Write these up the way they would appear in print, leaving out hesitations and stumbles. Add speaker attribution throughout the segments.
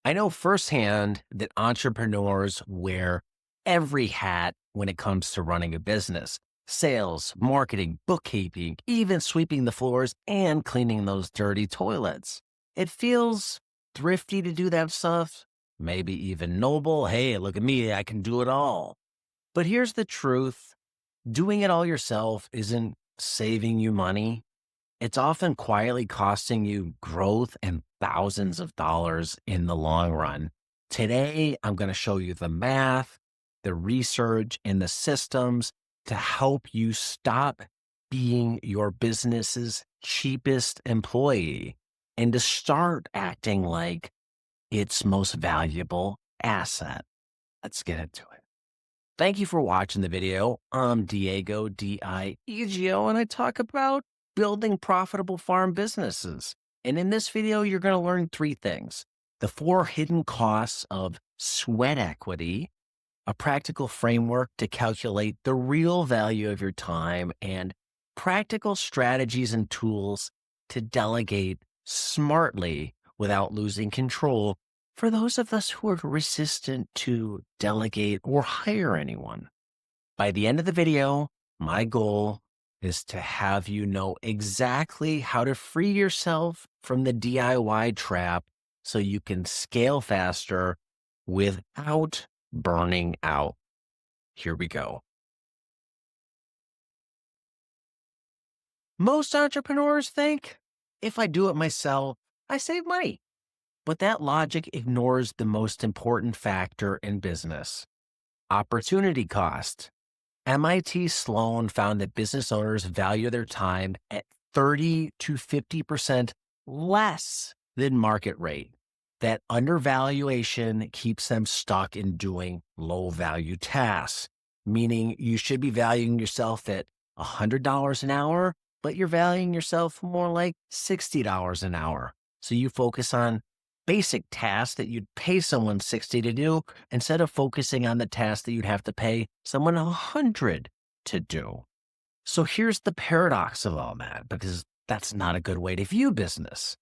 Speaker 1: I know firsthand that entrepreneurs wear every hat when it comes to running a business: sales, marketing, bookkeeping, even sweeping the floors and cleaning those dirty toilets. It feels thrifty to do that stuff, maybe even noble. Hey, look at me, I can do it all. But here's the truth: doing it all yourself isn't saving you money. It's often quietly costing you growth and thousands of dollars in the long run. Today, I'm going to show you the math, the research, and the systems to help you stop being your business's cheapest employee and to start acting like its most valuable asset. Let's get into it. Thank you for watching the video. I'm Diego, D-I-E-G-O, and I talk about building profitable farm businesses. And in this video, you're going to learn three things: the 4 hidden costs of sweat equity, a practical framework to calculate the real value of your time, and practical strategies and tools to delegate smartly without losing control for those of us who are resistant to delegate or hire anyone. By the end of the video, my goal is to have you know exactly how to free yourself from the DIY trap so you can scale faster without burning out. Here we go. Most entrepreneurs think, if I do it myself, I save money. But that logic ignores the most important factor in business: opportunity cost. MIT Sloan found that business owners value their time at 30 to 50% less than market rate. That undervaluation keeps them stuck in doing low value tasks, meaning you should be valuing yourself at $100 an hour, but you're valuing yourself more like $60 an hour. So you focus on basic tasks that you'd pay someone 60 to do instead of focusing on the tasks that you'd have to pay someone 100 to do. So here's the paradox of all that, because that's not a good way to view business.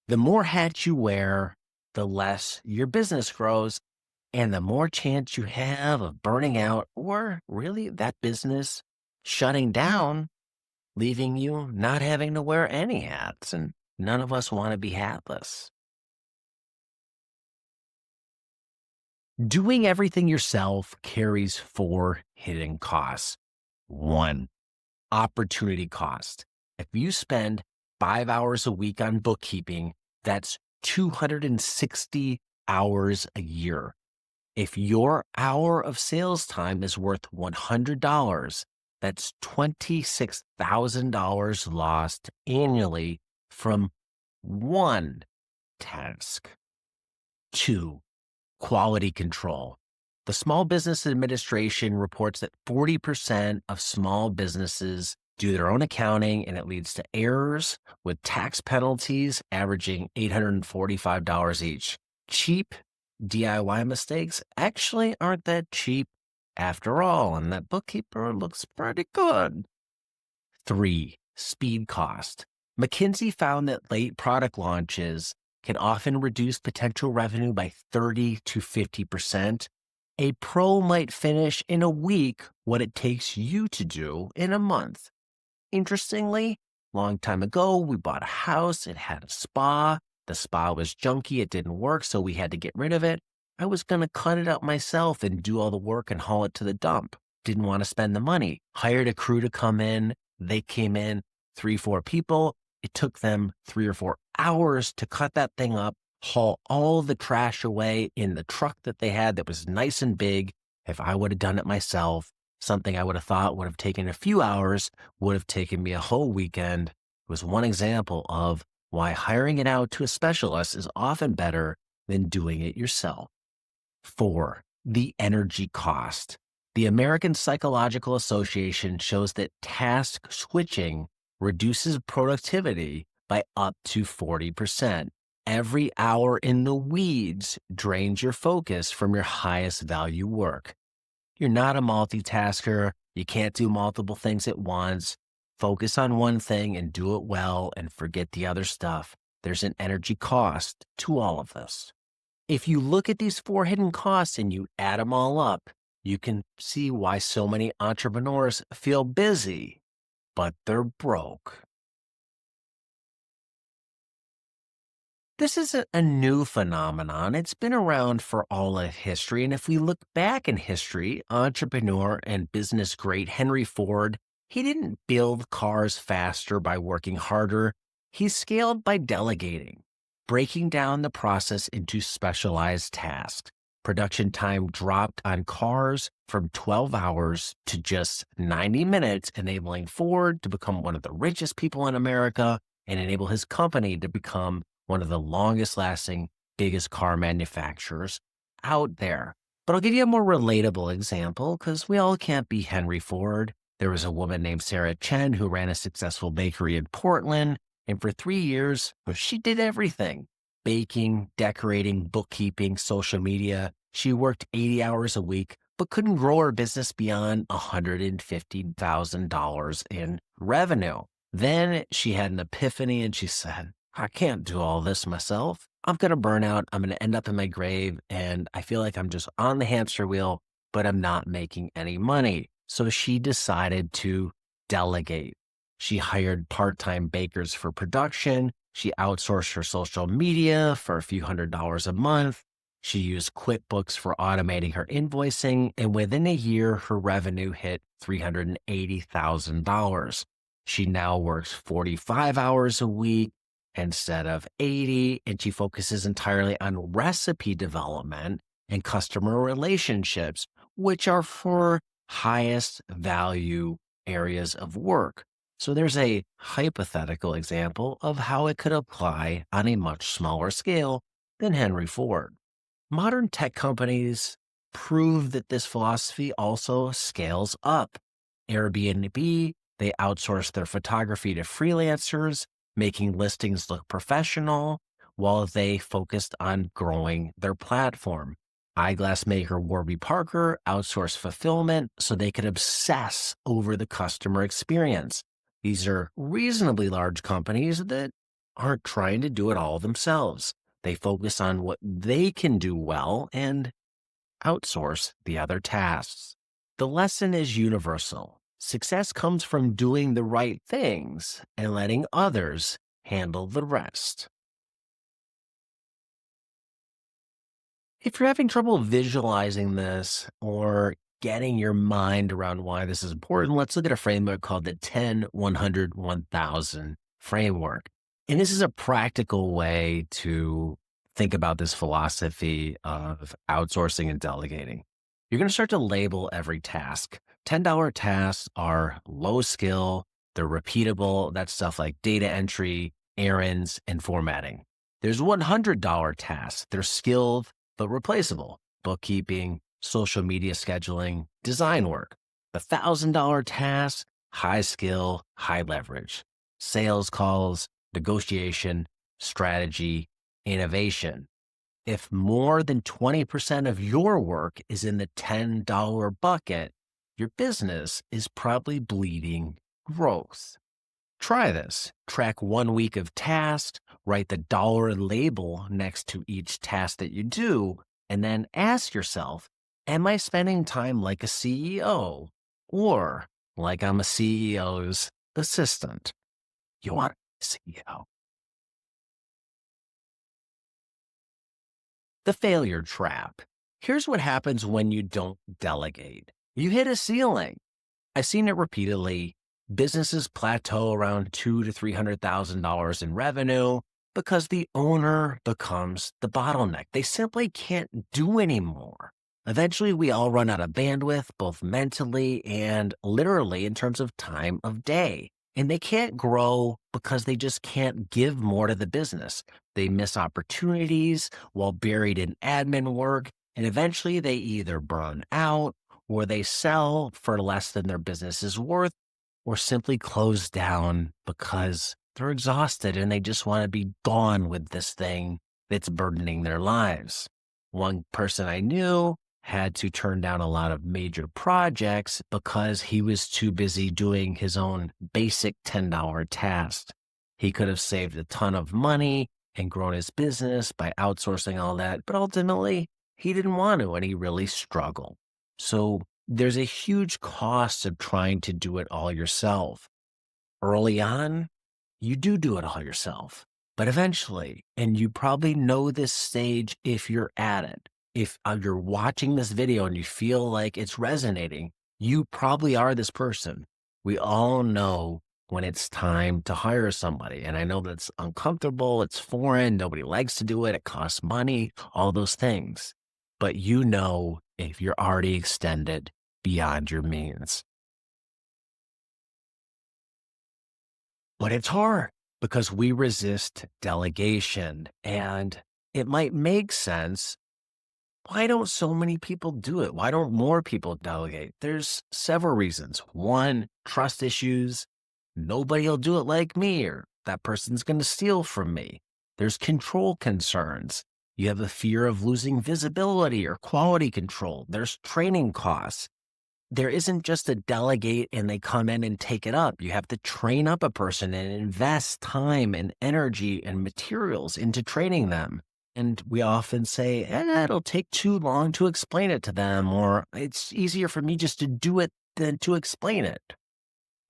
Speaker 1: The more hats you wear, the less your business grows, and the more chance you have of burning out or really that business shutting down, leaving you not having to wear any hats. And none of us want to be hatless. Doing everything yourself carries 4 hidden costs. 1, opportunity cost. If you spend 5 hours a week on bookkeeping, that's 260 hours a year. If your hour of sales time is worth $100, that's $26,000 lost annually from one task. 2, quality control. The Small Business Administration reports that 40% of small businesses do their own accounting, and it leads to errors with tax penalties averaging $845 each. Cheap DIY mistakes actually aren't that cheap after all, and that bookkeeper looks pretty good. 3, speed cost. McKinsey found that late product launches can often reduce potential revenue by 30 to 50%. A pro might finish in a week what it takes you to do in a month. Interestingly, long time ago, we bought a house. It had a spa. The spa was junky. It didn't work, so we had to get rid of it. I was going to cut it up myself and do all the work and haul it to the dump. Didn't want to spend the money. Hired a crew to come in. They came in, 3-4 people. It took them 3 or 4 hours to cut that thing up, haul all the trash away in the truck that they had that was nice and big. If I would have done it myself, something I would have thought would have taken a few hours would have taken me a whole weekend. It was one example of why hiring it out to a specialist is often better than doing it yourself. 4, the energy cost. The American Psychological Association shows that task switching reduces productivity by up to 40%. Every hour in the weeds drains your focus from your highest value work. You're not a multitasker. You can't do multiple things at once. Focus on one thing and do it well and forget the other stuff. There's an energy cost to all of this. If you look at these four hidden costs and you add them all up, you can see why so many entrepreneurs feel busy, but they're broke. This isn't a new phenomenon. It's been around for all of history. And if we look back in history, entrepreneur and business great Henry Ford, he didn't build cars faster by working harder. He scaled by delegating, breaking down the process into specialized tasks. Production time dropped on cars from 12 hours to just 90 minutes, enabling Ford to become one of the richest people in America and enable his company to become one of the longest lasting, biggest car manufacturers out there. But I'll give you a more relatable example because we all can't be Henry Ford. There was a woman named Sarah Chen who ran a successful bakery in Portland. And for 3 years, she did everything: baking, decorating, bookkeeping, social media. She worked 80 hours a week, but couldn't grow her business beyond $150,000 in revenue. Then she had an epiphany and she said, I can't do all this myself. I'm going to burn out. I'm going to end up in my grave. And I feel like I'm just on the hamster wheel, but I'm not making any money. So she decided to delegate. She hired part-time bakers for production. She outsourced her social media for a few $100s a month. She used QuickBooks for automating her invoicing. And within a year, her revenue hit $380,000. She now works 45 hours a week instead of 80, and she focuses entirely on recipe development and customer relationships, which are for highest value areas of work. So there's a hypothetical example of how it could apply on a much smaller scale than Henry Ford. Modern tech companies prove that this philosophy also scales up. Airbnb, they outsource their photography to freelancers, making listings look professional while they focused on growing their platform. Eyeglass maker Warby Parker outsourced fulfillment so they could obsess over the customer experience. These are reasonably large companies that aren't trying to do it all themselves. They focus on what they can do well and outsource the other tasks. The lesson is universal. Success comes from doing the right things and letting others handle the rest. If you're having trouble visualizing this or getting your mind around why this is important, let's look at a framework called the 10, 100, 1000 framework. And this is a practical way to think about this philosophy of outsourcing and delegating. You're going to start to label every task. $10 tasks are low skill, they're repeatable. That's stuff like data entry, errands, and formatting. There's $100 tasks. They're skilled but replaceable: bookkeeping, social media scheduling, design work. The $1,000 tasks, high skill, high leverage: sales calls, negotiation, strategy, innovation. If more than 20% of your work is in the $10 bucket, your business is probably bleeding growth. Try this. Track 1 week of tasks, write the dollar label next to each task that you do, and then ask yourself, am I spending time like a CEO or like I'm a CEO's assistant? You want a CEO. The failure trap. Here's what happens when you don't delegate. You hit a ceiling. I've seen it repeatedly. Businesses plateau around $200,000 to $300,000 in revenue because the owner becomes the bottleneck. They simply can't do anymore. Eventually, we all run out of bandwidth, both mentally and literally in terms of time of day. And they can't grow because they just can't give more to the business. They miss opportunities while buried in admin work, and eventually they either burn out or they sell for less than their business is worth, or simply close down because they're exhausted and they just want to be gone with this thing that's burdening their lives. One person I knew had to turn down a lot of major projects because he was too busy doing his own basic $10 task. He could have saved a ton of money and grown his business by outsourcing all that, but ultimately he didn't want to and he really struggled. So there's a huge cost of trying to do it all yourself. Early on, you do it all yourself, but eventually, and you probably know this stage if you're at it, if you're watching this video and you feel like it's resonating, you probably are this person. We all know when it's time to hire somebody. And I know that's uncomfortable. It's foreign. Nobody likes to do it. It costs money, all those things. But you know if you're already extended beyond your means. But it's hard because we resist delegation. And it might make sense. Why don't so many people do it? Why don't more people delegate? There's several reasons. One, trust issues. Nobody will do it like me, or that person's going to steal from me. There's control concerns. You have a fear of losing visibility or quality control. There's training costs. There isn't just a delegate and they come in and take it up. You have to train up a person and invest time and energy and materials into training them. And we often say, it'll take too long to explain it to them, or it's easier for me just to do it than to explain it.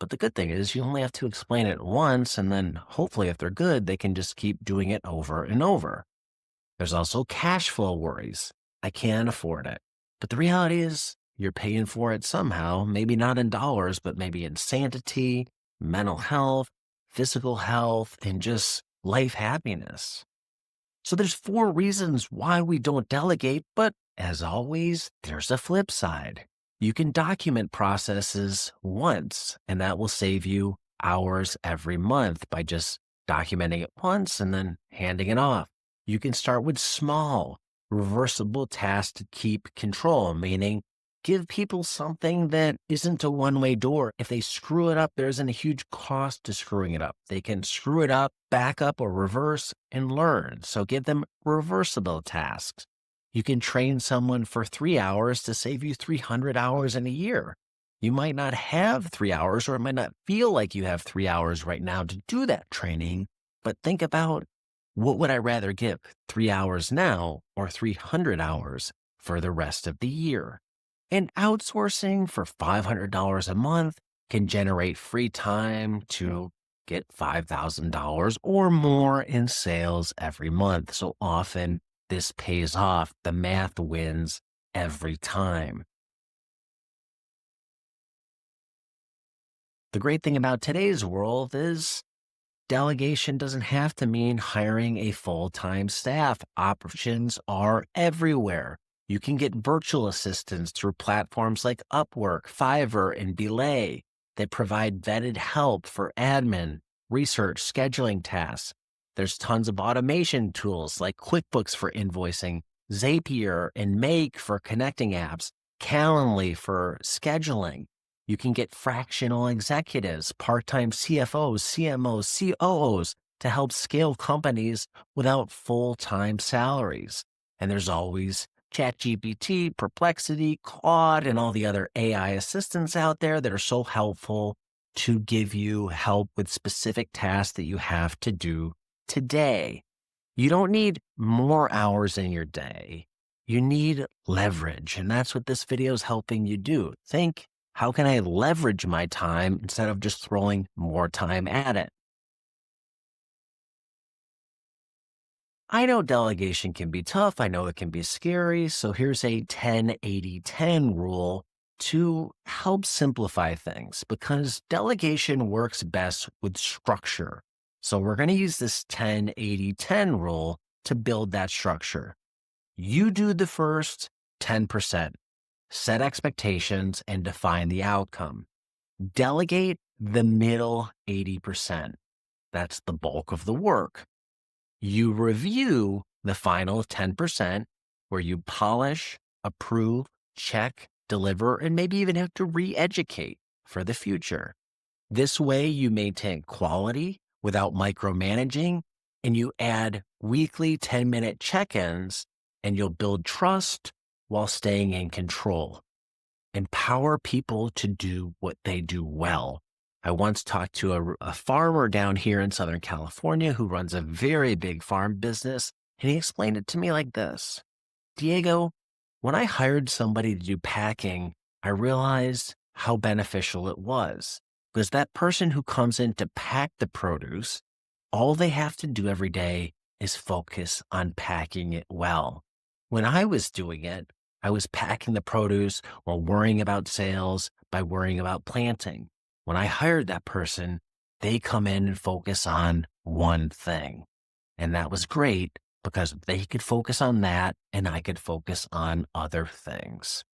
Speaker 1: But the good thing is you only have to explain it once, and then hopefully if they're good, they can just keep doing it over and over. There's also cash flow worries. I can't afford it. But the reality is you're paying for it somehow, maybe not in dollars, but maybe in sanity, mental health, physical health, and just life happiness. So there's 4 reasons why we don't delegate, but as always, there's a flip side. You can document processes once, and that will save you hours every month by just documenting it once and then handing it off. You can start with small, reversible tasks to keep control, meaning give people something that isn't a one-way door. If they screw it up, there isn't a huge cost to screwing it up. They can screw it up, back up, or reverse and learn. So give them reversible tasks. You can train someone for 3 hours to save you 300 hours in a year. You might not have 3 hours, or it might not feel like you have 3 hours right now to do that training, but think about, what would I rather give, 3 hours now or 300 hours for the rest of the year? And outsourcing for $500 a month can generate free time to get $5,000 or more in sales every month. So often this pays off. The math wins every time. The great thing about today's world is delegation doesn't have to mean hiring a full-time staff. Options are everywhere. You can get virtual assistants through platforms like Upwork, Fiverr, and Belay that provide vetted help for admin, research, scheduling tasks. There's tons of automation tools like QuickBooks for invoicing, Zapier and Make for connecting apps, Calendly for scheduling. You can get fractional executives, part-time CFOs, CMOs, COOs to help scale companies without full-time salaries. And there's always ChatGPT, Perplexity, Claude, and all the other AI assistants out there that are so helpful to give you help with specific tasks that you have to do today. You don't need more hours in your day. You need leverage, and that's what this video is helping you do. Think, how can I leverage my time instead of just throwing more time at it? I know delegation can be tough. I know it can be scary. So here's a 10-80-10 rule to help simplify things, because delegation works best with structure. So we're going to use this 10-80-10 rule to build that structure. You do the first 10%, set expectations, and define the outcome. Delegate the middle 80%. That's the bulk of the work. You review the final 10% where you polish, approve, check, deliver, and maybe even have to re-educate for the future. This way you maintain quality without micromanaging, and you add weekly 10-minute check-ins, and you'll build trust while staying in control. Empower people to do what they do well. I once talked to a farmer down here in Southern California who runs a very big farm business, and he explained it to me like this: Diego, when I hired somebody to do packing, I realized how beneficial it was because that person who comes in to pack the produce, all they have to do every day is focus on packing it well. When I was doing it, I was packing the produce or worrying about sales by worrying about planting. When I hired that person, they come in and focus on one thing. And that was great because they could focus on that and I could focus on other things.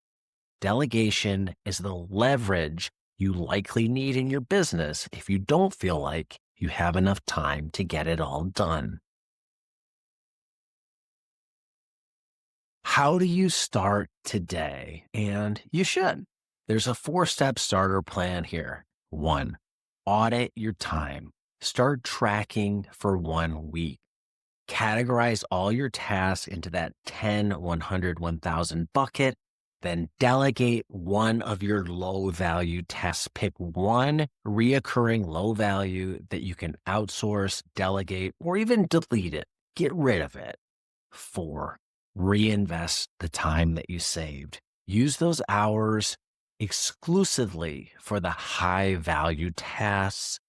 Speaker 1: Delegation is the leverage you likely need in your business if you don't feel like you have enough time to get it all done. How do you start today? And you should. There's a 4-step starter plan here. 1, audit your time. Start tracking for 1 week. Categorize all your tasks into that 10, 100, 1000 bucket. Then delegate one of your low value tasks. Pick one reoccurring low value that you can outsource, delegate, or even delete it. Get rid of it. 4, reinvest the time that you saved. Use those hours exclusively for the high value tasks,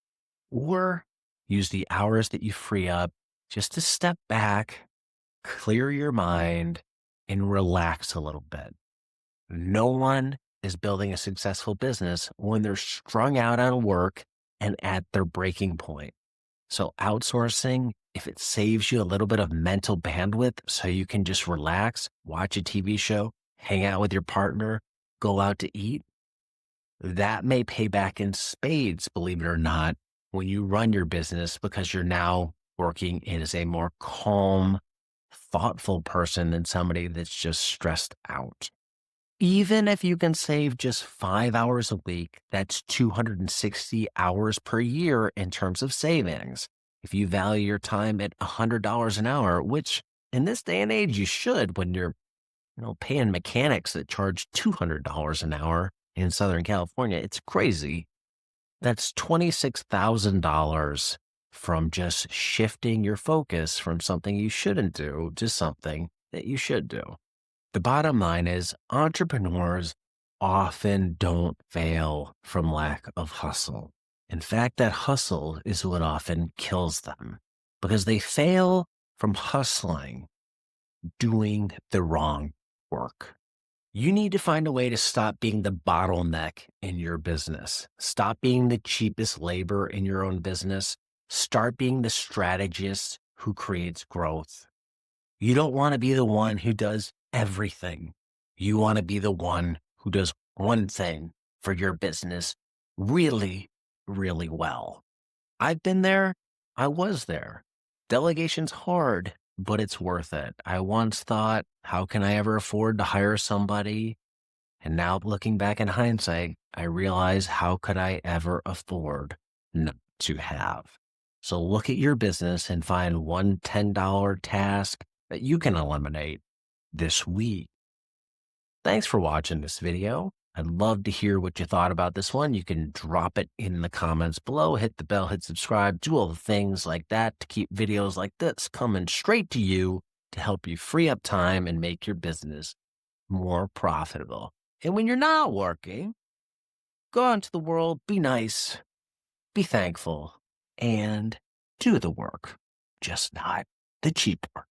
Speaker 1: or use the hours that you free up just to step back, clear your mind, and relax a little bit. No one is building a successful business when they're strung out on work and at their breaking point. So outsourcing, if it saves you a little bit of mental bandwidth so you can just relax, watch a TV show, hang out with your partner, go out to eat, that may pay back in spades, believe it or not, when you run your business because you're now working as a more calm, thoughtful person than somebody that's just stressed out. Even if you can save just 5 hours a week, that's 260 hours per year in terms of savings. If you value your time at $100 an hour, which in this day and age you should when you're paying mechanics that charge $200 an hour in Southern California, it's crazy. That's $26,000 from just shifting your focus from something you shouldn't do to something that you should do. The bottom line is entrepreneurs often don't fail from lack of hustle. In fact, that hustle is what often kills them because they fail from hustling, doing the wrong work. You need to find a way to stop being the bottleneck in your business. Stop being the cheapest labor in your own business. Start being the strategist who creates growth. You don't want to be the one who does everything. You want to be the one who does one thing for your business really, really well. I've been there. I was there. Delegation's hard, but it's worth it. I once thought, how can I ever afford to hire somebody? And now looking back in hindsight, I realize how could I ever afford not to have? So look at your business and find one $10 task that you can eliminate this week. Thanks for watching this video. I'd love to hear what you thought about this one. You can drop it in the comments below, hit the bell, hit subscribe, do all the things like that to keep videos like this coming straight to you to help you free up time and make your business more profitable. And when you're not working, go out into the world, be nice, be thankful, and do the work, just not the cheap work.